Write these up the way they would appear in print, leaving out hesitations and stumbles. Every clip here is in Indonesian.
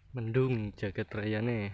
Mendung jagat rayane.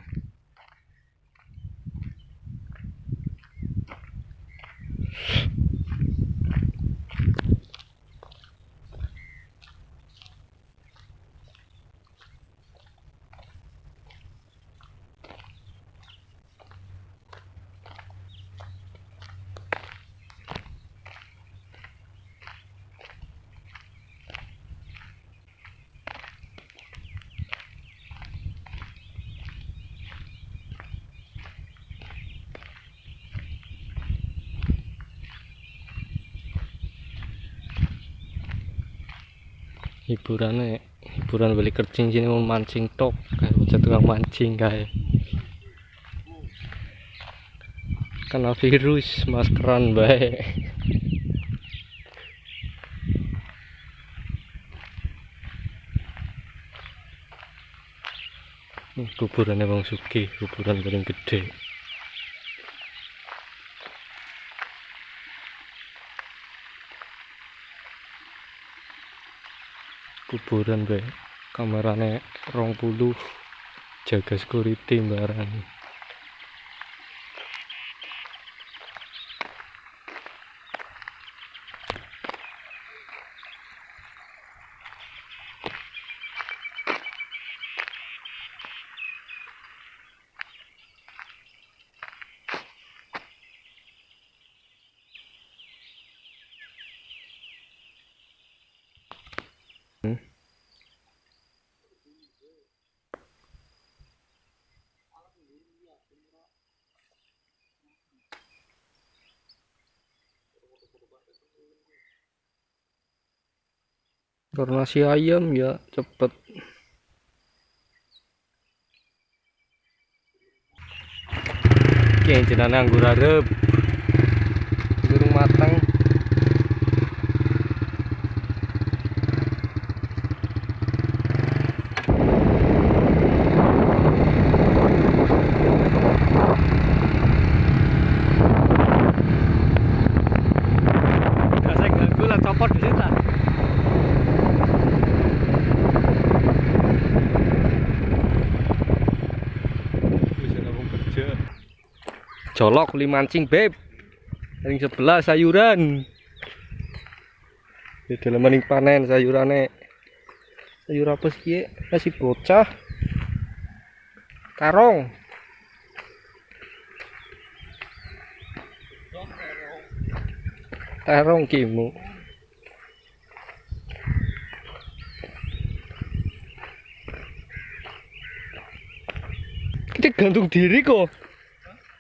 Hiburan balik kerja sini mau mancing tok kayak bocah tukang mancing kayak kena virus maskeran baik. Kuburannya Bang Suki, kuburan paling gede. Kuburan baik, kamerane 20, jaga security barang. Karena si ayam ya cepet. Yang jenana anggur arep durung matang. Saya ganggu lah, copot di situ lah. Colok li mancing beb ring sebelah sayuran di dalam maning panen sayurane. Sayur apa sih nasi bocah karong kimu kita gantung diri kok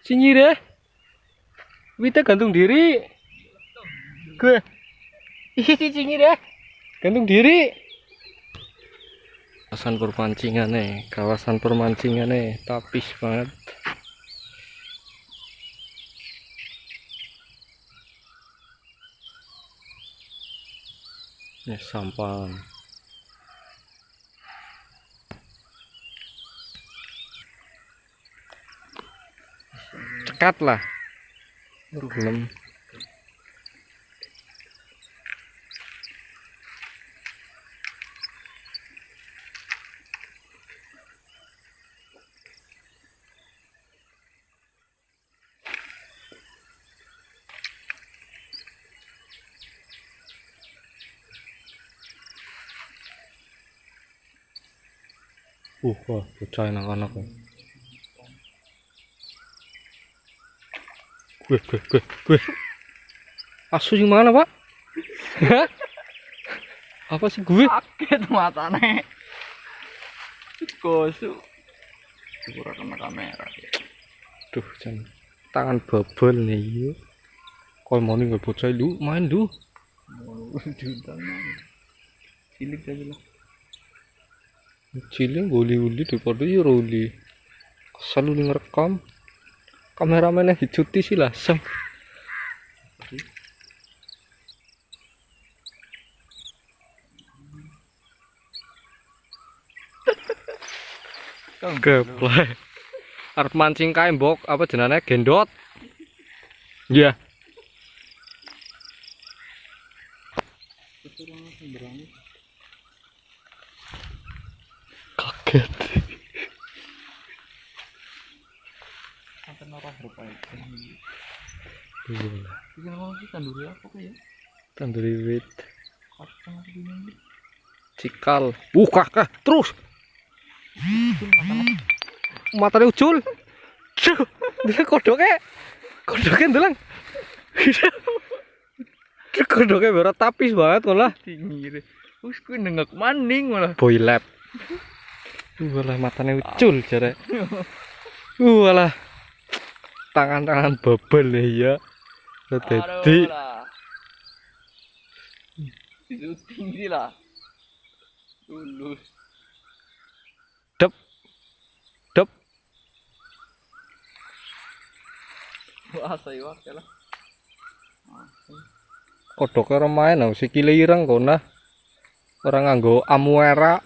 sinyi deh. Kita gantung diri. Gue. Isi sinyi deh. Gantung diri. Kawasan permancingan nih, tapis banget. Ini sampah. Cekat lah. Belum. Wah, bocah anak-anak. Gue. Asu yang mana, Pak? Apa sih gue? Kaget matane. Kosu. Ora kena kamera. Duh, jangan tangan bobol nih yuk. Kalau mau nih bocah lu main lu. Cilik aja lah. Cilik uli-uli daripada ya uli. Kesal lu ngerekam. Kameramennya dicuti sih lah sem. Geplay. Arep mancing kae mbok apa jenenge gendot. Iya. Kaget. Iya. Ini ngomong sih tanduri apa kok ya? Tanduri wit. Kacang apa gini? Cikal. Kakak, terus. Matanya ucul. Duh, dia kodoknya. Kodoknya ndelang. Kodoknya berat tapis banget malah. Tinggi deh. Wis kuwi nengak maning malah. Boy lab. Walah matanya ucul jare. Walah. Tangan-tangan bebel ya. Dadi itu tinggi lah. Lulus. dep dep Wah, saya wak lah. kodoknya ora main sikile ireng kona. Ora nganggo amuera.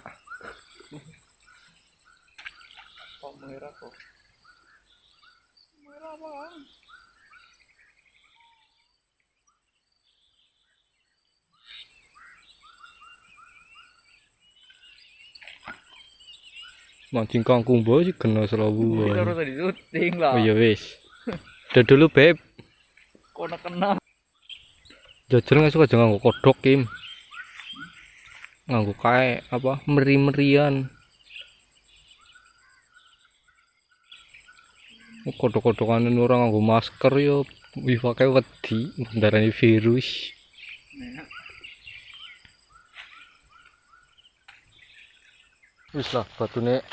Kok merah kok. Merah apa? Mancing kangkung bae sih kena selawu. Kita harus tadi syuting lah. Oh iya wis. Udah dulu beb. Kok nak kena? Jajal nggak suka jangan nganggo kodok Kim. Nganggo kae apa meri-merian. Kodok-kodokan orang nganggo masker yo wifake wedi ndarani virus. Wis lah batune